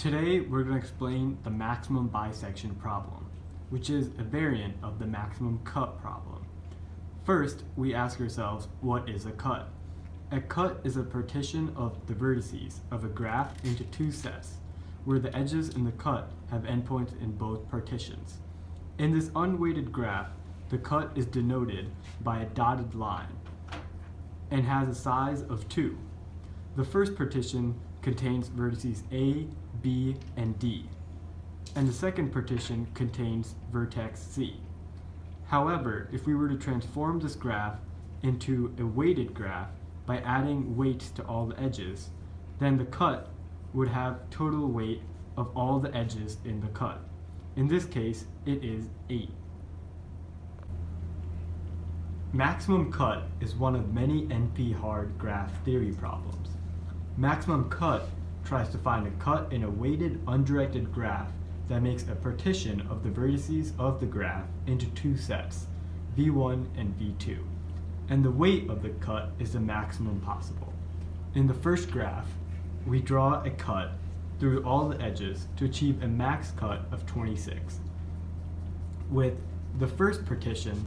Today we're going to explain the maximum bisection problem, which is a variant of the maximum cut problem. First, we ask ourselves, what is a cut? A cut is a partition of the vertices of a graph into two sets, where the edges in the cut have endpoints in both partitions. In this unweighted graph, the cut is denoted by a dotted line and has a size of 2. The first partition contains vertices A, B, and D, and the second partition contains vertex C. However, if we were to transform this graph into a weighted graph by adding weights to all the edges, then the cut would have total weight of all the edges in the cut. In this case, it is 8. Maximum cut is one of many NP-hard graph theory problems. Maximum cut tries to find a cut in a weighted, undirected graph that makes a partition of the vertices of the graph into two sets, V1 and V2. And the weight of the cut is the maximum possible. In the first graph, we draw a cut through all the edges to achieve a max cut of 26, with the first partition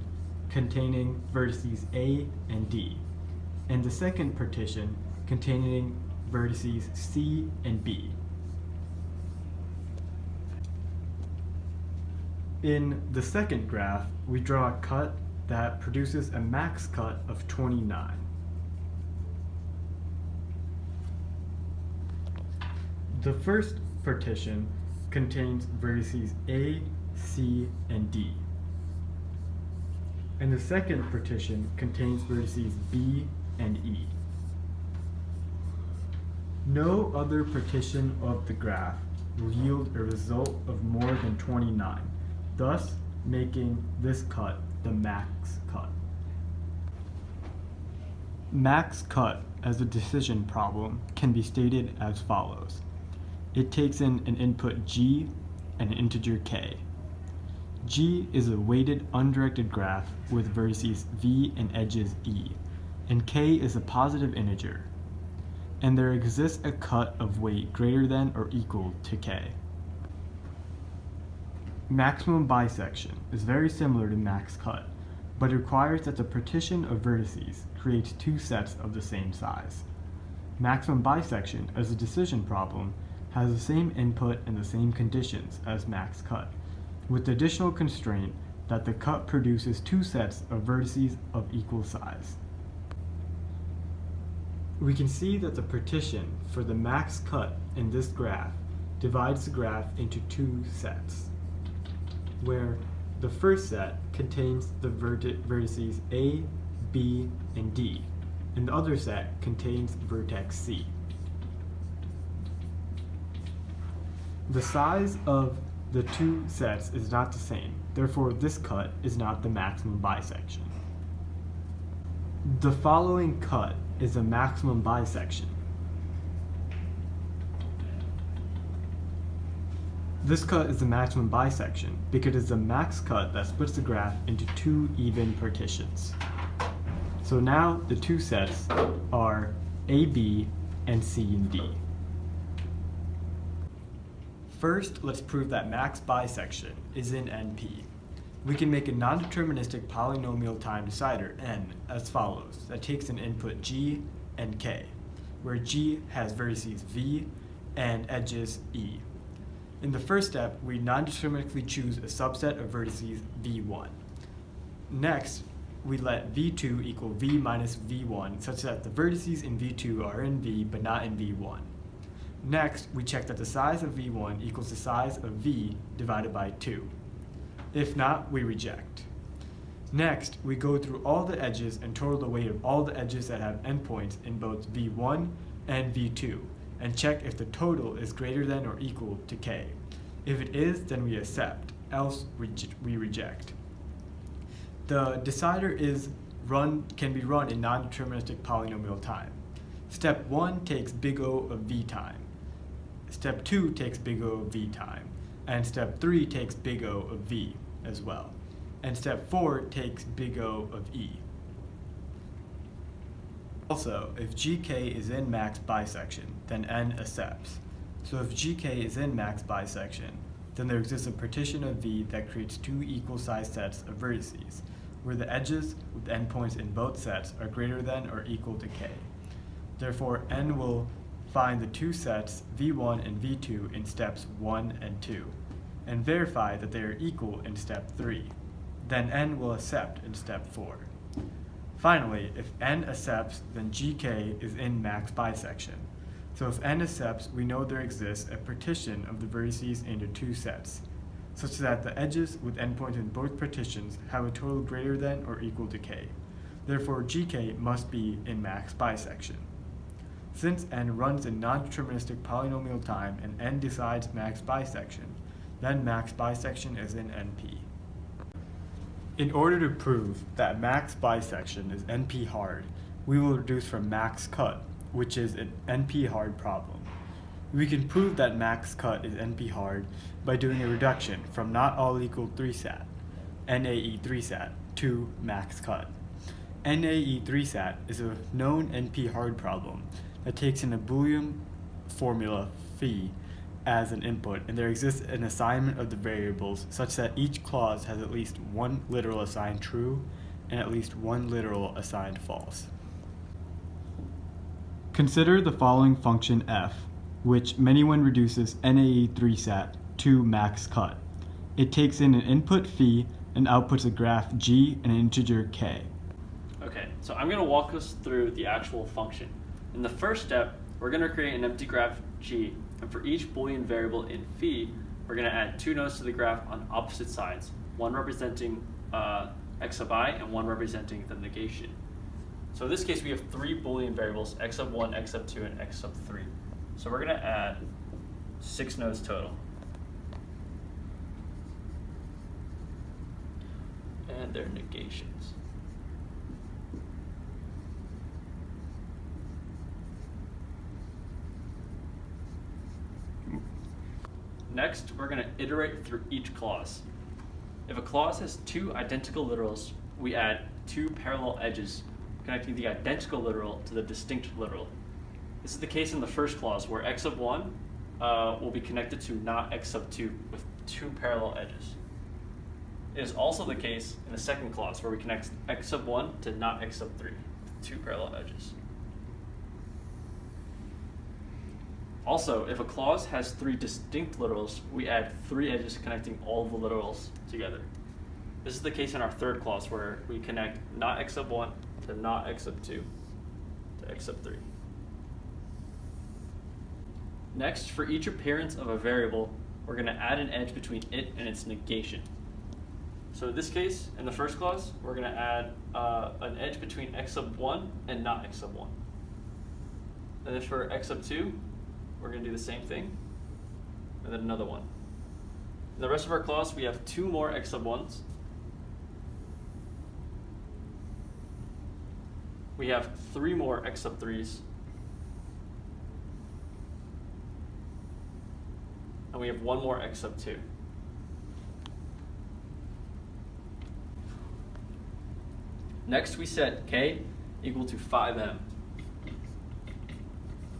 containing vertices A and D, and the second partition containing vertices C and B. In the second graph, we draw a cut that produces a max cut of 29. The first partition contains vertices A, C, and D, and the second partition contains vertices B and E. No other partition of the graph will yield a result of more than 29, thus making this cut the max cut. Max cut as a decision problem can be stated as follows. It takes in an input G and an integer K. G is a weighted undirected graph with vertices V and edges E, and K is a positive integer, and there exists a cut of weight greater than or equal to K. Maximum bisection is very similar to max cut, but it requires that the partition of vertices creates two sets of the same size. Maximum bisection as a decision problem has the same input and the same conditions as max cut, with the additional constraint that the cut produces two sets of vertices of equal size. We can see that the partition for the max cut in this graph divides the graph into two sets, where the first set contains the vertices A, B, and D, and the other set contains vertex C. The size of the two sets is not the same, therefore this cut is not the maximum bisection. The following cut is a maximum bisection. This cut is the maximum bisection because it's a max cut that splits the graph into two even partitions. So now the two sets are AB and C and D. First, let's prove that max bisection is in NP. We can make a non-deterministic polynomial time decider n as follows, that takes an input G and K, where G has vertices V and edges E. In the first step, we non-deterministically choose a subset of vertices V1. Next, we let V2 equal V minus V1 such that the vertices in V2 are in V but not in V1. Next, we check that the size of V1 equals the size of V divided by 2. If not, we reject. Next, we go through all the edges and total the weight of all the edges that have endpoints in both V1 and V2, and check if the total is greater than or equal to K. If it is, then we accept, else we reject. The decider can be run in non-deterministic polynomial time. Step 1 takes big O of V time. Step 2 takes big O of V time. And step 3 takes big O of V as well. And step 4 takes big O of E. Also, if GK is in max bisection, then N accepts. So if GK is in max bisection, then there exists a partition of V that creates two equal-sized sets of vertices, where the edges with endpoints in both sets are greater than or equal to K. Therefore, N will find the two sets V1 and V2 in steps 1 and 2, and verify that they are equal in step 3. Then N will accept in step 4. Finally, if N accepts, then GK is in max bisection. So if N accepts, we know there exists a partition of the vertices into two sets, such that the edges with endpoints in both partitions have a total greater than or equal to K. Therefore, GK must be in max bisection. Since N runs in non-deterministic polynomial time and N decides max bisection, then max bisection is in NP. In order to prove that max bisection is NP hard, we will reduce from max cut, which is an NP hard problem. We can prove that max cut is NP hard by doing a reduction from not all equal 3-sat, NAE 3-sat, to max cut. NAE 3-sat is a known NP hard problem that takes in a Boolean formula phi as an input, and there exists an assignment of the variables such that each clause has at least one literal assigned true and at least one literal assigned false. Consider the following function f, which many one reduces NAE 3-sat to max cut. It takes in an input phi and outputs a graph g and an integer k. Okay, so I'm going to walk us through the actual function. In the first step, we're going to create an empty graph g, and for each Boolean variable in phi, we're going to add two nodes to the graph on opposite sides, one representing x sub I and one representing the negation. So in this case, we have three Boolean variables, x sub 1, x sub 2, and x sub 3. So we're going to add 6 nodes total. And their negations. Next, we're going to iterate through each clause. If a clause has two identical literals, we add two parallel edges connecting the identical literal to the distinct literal. This is the case in the first clause, where x sub 1 will be connected to not x sub 2 with two parallel edges. It is also the case in the second clause, where we connect x sub 1 to not x sub 3 with two parallel edges. Also, if a clause has three distinct literals, we add three edges connecting all of the literals together. This is the case in our third clause, where we connect not x sub 1 to not x sub 2 to x sub 3. Next, for each appearance of a variable, we're going to add an edge between it and its negation. So in this case, in the first clause, we're going to add an edge between x sub 1 and not x sub 1. And then for x sub 2, we're going to do the same thing, and then another one. In the rest of our clause, we have two more x sub 1s. We have three more x sub 3s. And we have one more x sub 2. Next, we set k equal to 5m,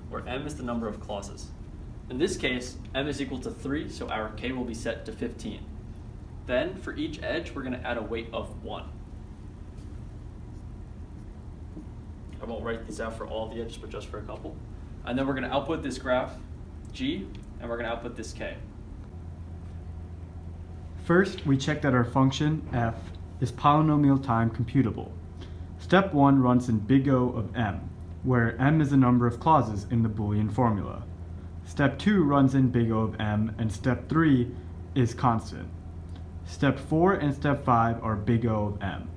where m is the number of clauses. In this case, m is equal to 3, so our k will be set to 15. Then, for each edge, we're going to add a weight of 1. I won't write these out for all the edges, but just for a couple. And then we're going to output this graph, g, and we're going to output this k. First, we check that our function f is polynomial time computable. Step 1 runs in big O of m, where m is the number of clauses in the Boolean formula. Step 2 runs in big O of m, and step 3 is constant. Step 4 and step 5 are big O of m.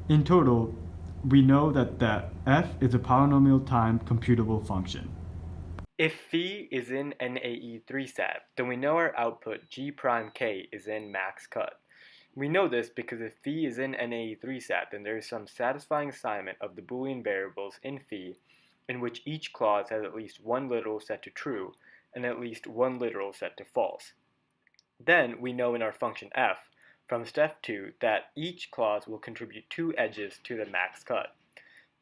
In total, we know that f is a polynomial time computable function. If phi is in NAE 3-sat, then we know our output g prime k is in max cut. We know this because if phi is in NAE 3-sat, then there is some satisfying assignment of the Boolean variables in phi in which each clause has at least one literal set to true and at least one literal set to false. Then we know in our function f from step 2 that each clause will contribute two edges to the max cut.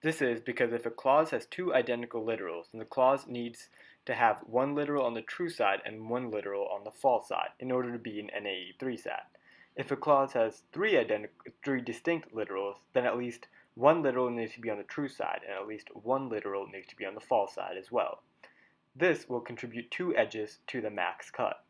This is because if a clause has two identical literals, then the clause needs to have one literal on the true side and one literal on the false side in order to be an NAE3 set. If a clause has three distinct literals, then at least one literal needs to be on the true side and at least one literal needs to be on the false side as well. This will contribute 2 edges to the max cut.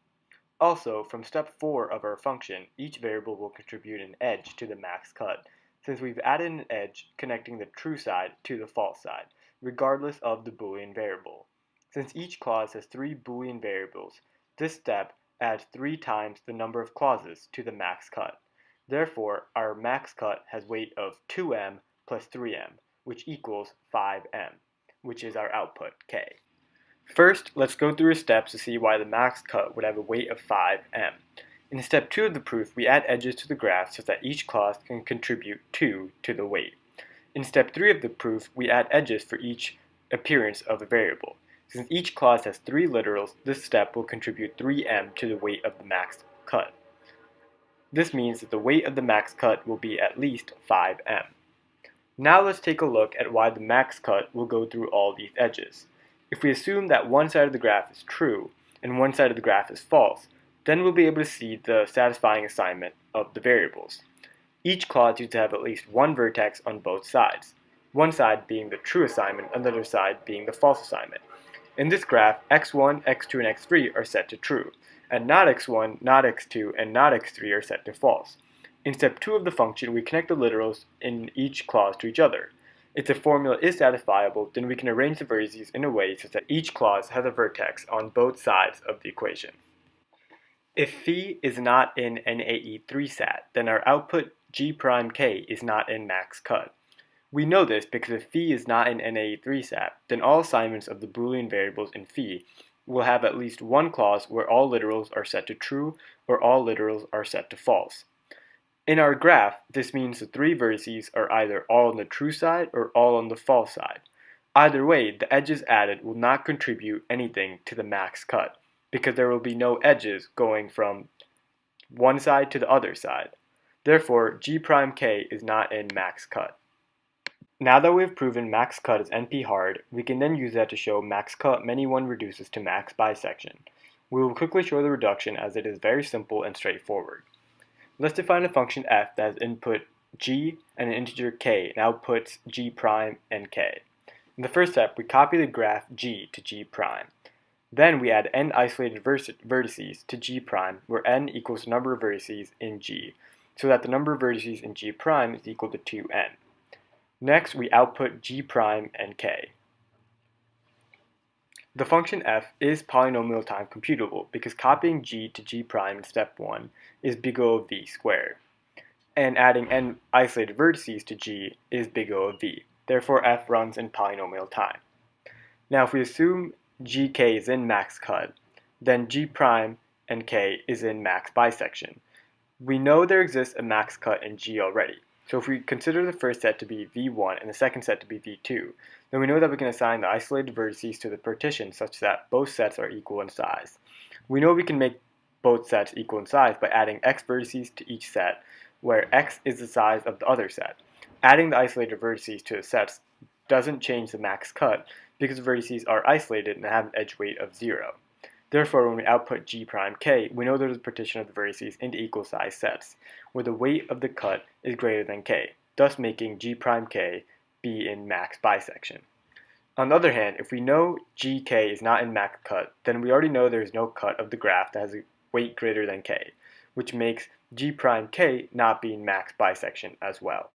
Also, from step 4 of our function, each variable will contribute an edge to the max cut, since we've added an edge connecting the true side to the false side, regardless of the Boolean variable. Since each clause has 3 Boolean variables, this step adds 3 times the number of clauses to the max cut. Therefore, our max cut has weight of 2m plus 3m, which equals 5m, which is our output, k. First, let's go through the steps to see why the max cut would have a weight of 5m. In step 2 of the proof, we add edges to the graph so that each clause can contribute 2 to the weight. In step 3 of the proof, we add edges for each appearance of a variable. Since each clause has 3 literals, this step will contribute 3m to the weight of the max cut. This means that the weight of the max cut will be at least 5m. Now let's take a look at why the max cut will go through all these edges. If we assume that one side of the graph is true and one side of the graph is false, then we'll be able to see the satisfying assignment of the variables. Each clause needs to have at least one vertex on both sides, one side being the true assignment and the other side being the false assignment. In this graph, x1, x2, and x3 are set to true, and not x1, not x2, and not x3 are set to false. In step 2 of the function, we connect the literals in each clause to each other. If the formula is satisfiable, then we can arrange the vertices in a way such that each clause has a vertex on both sides of the equation. If phi is not in NAE3 sat, then our output G prime K is not in max cut. We know this because if phi is not in NAE3 sat, then all assignments of the Boolean variables in phi will have at least one clause where all literals are set to true or all literals are set to false. In our graph, this means the 3 vertices are either all on the true side or all on the false side. Either way, the edges added will not contribute anything to the max cut, because there will be no edges going from one side to the other side. Therefore, G prime K is not in max cut. Now that we have proven max cut is NP hard, we can then use that to show max cut many 1 reduces to max bisection. We will quickly show the reduction as it is very simple and straightforward. Let's define a function f that has input g and an integer k and outputs g prime and k. In the first step, we copy the graph g to g prime. Then we add n isolated vertices to g prime, where n equals the number of vertices in g, so that the number of vertices in g prime is equal to 2n. Next, we output g prime and k. The function f is polynomial time computable because copying g to g prime in step 1 is big O of v squared, and adding n isolated vertices to g is big O of v. Therefore, f runs in polynomial time. Now, if we assume gk is in max cut, then g prime and k is in max bisection. We know there exists a max cut in g already. So if we consider the first set to be v1 and the second set to be v2, then we know that we can assign the isolated vertices to the partition such that both sets are equal in size. We know we can make both sets equal in size by adding x vertices to each set, where x is the size of the other set. Adding the isolated vertices to the sets doesn't change the max cut because the vertices are isolated and have an edge weight of 0. Therefore, when we output g prime k, we know there's a partition of the vertices into equal size sets, where the weight of the cut is greater than k, thus making g prime k be in max bisection. On the other hand, if we know gk is not in max cut, then we already know there is no cut of the graph that has a weight greater than k, which makes g prime k not be in max bisection as well.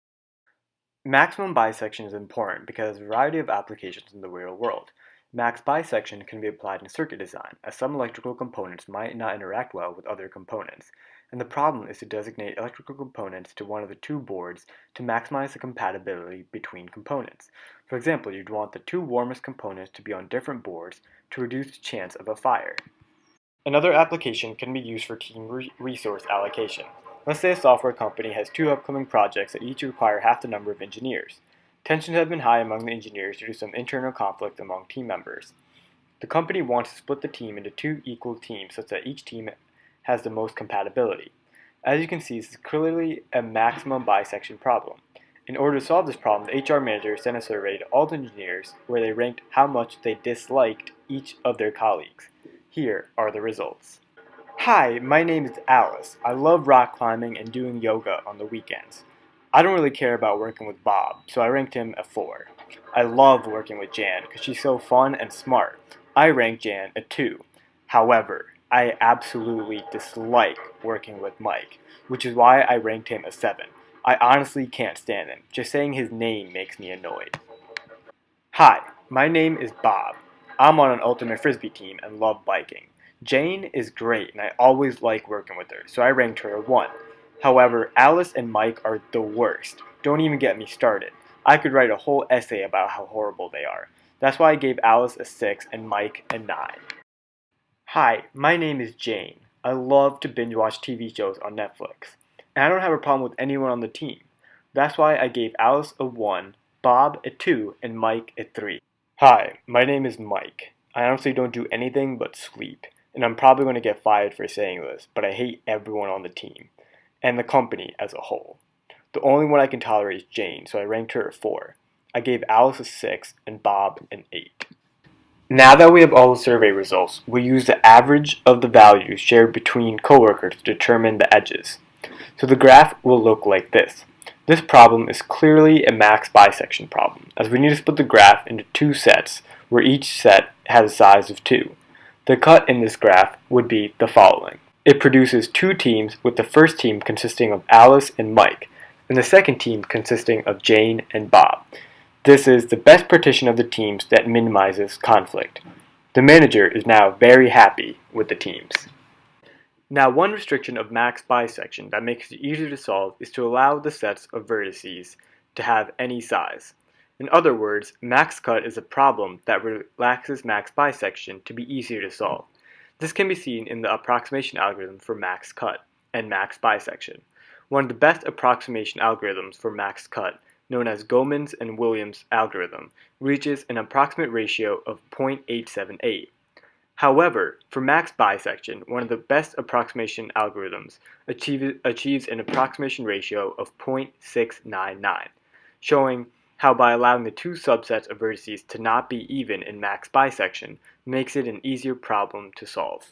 Maximum bisection is important because there's a variety of applications in the real world. Max bisection can be applied in circuit design, as some electrical components might not interact well with other components, and the problem is to designate electrical components to one of the 2 boards to maximize the compatibility between components. For example, you'd want the 2 warmest components to be on different boards to reduce the chance of a fire. Another application can be used for team resource allocation. Let's say a software company has 2 upcoming projects that each require half the number of engineers. Tensions have been high among the engineers due to some internal conflict among team members. The company wants to split the team into 2 equal teams such that each team has the most compatibility. As you can see, this is clearly a maximum bisection problem. In order to solve this problem, the HR manager sent a survey to all the engineers where they ranked how much they disliked each of their colleagues. Here are the results. Hi, my name is Alice. I love rock climbing and doing yoga on the weekends. I don't really care about working with Bob, so I ranked him a 4. I love working with Jan because she's so fun and smart. I ranked Jan a 2. However, I absolutely dislike working with Mike, which is why I ranked him a 7. I honestly can't stand him. Just saying his name makes me annoyed. Hi, my name is Bob. I'm on an ultimate frisbee team and love biking. Jane is great and I always like working with her, so I ranked her a 1. However, Alice and Mike are the worst. Don't even get me started. I could write a whole essay about how horrible they are. That's why I gave Alice a 6 and Mike a 9. Hi, my name is Jane. I love to binge watch TV shows on Netflix. And I don't have a problem with anyone on the team. That's why I gave Alice a 1, Bob a 2, and Mike a 3. Hi, my name is Mike. I honestly don't do anything but sleep. And I'm probably going to get fired for saying this, but I hate everyone on the team. And the company as a whole. The only one I can tolerate is Jane, so I ranked her a 4. I gave Alice a 6 and Bob an 8. Now that we have all the survey results, we use the average of the values shared between coworkers to determine the edges. So the graph will look like this. This problem is clearly a max bisection problem, as we need to split the graph into 2 sets, where each set has a size of 2. The cut in this graph would be the following. It produces 2 teams, with the first team consisting of Alice and Mike, and the second team consisting of Jane and Bob. This is the best partition of the teams that minimizes conflict. The manager is now very happy with the teams. Now, one restriction of max bisection that makes it easier to solve is to allow the sets of vertices to have any size. In other words, max cut is a problem that relaxes max bisection to be easier to solve. This can be seen in the approximation algorithm for max cut and max bisection. One of the best approximation algorithms for max cut, known as Goemon's and Williams' algorithm, reaches an approximate ratio of 0.878. However, for max bisection, one of the best approximation algorithms achieves an approximation ratio of 0.699, showing how by allowing the 2 subsets of vertices to not be even in max bisection makes it an easier problem to solve.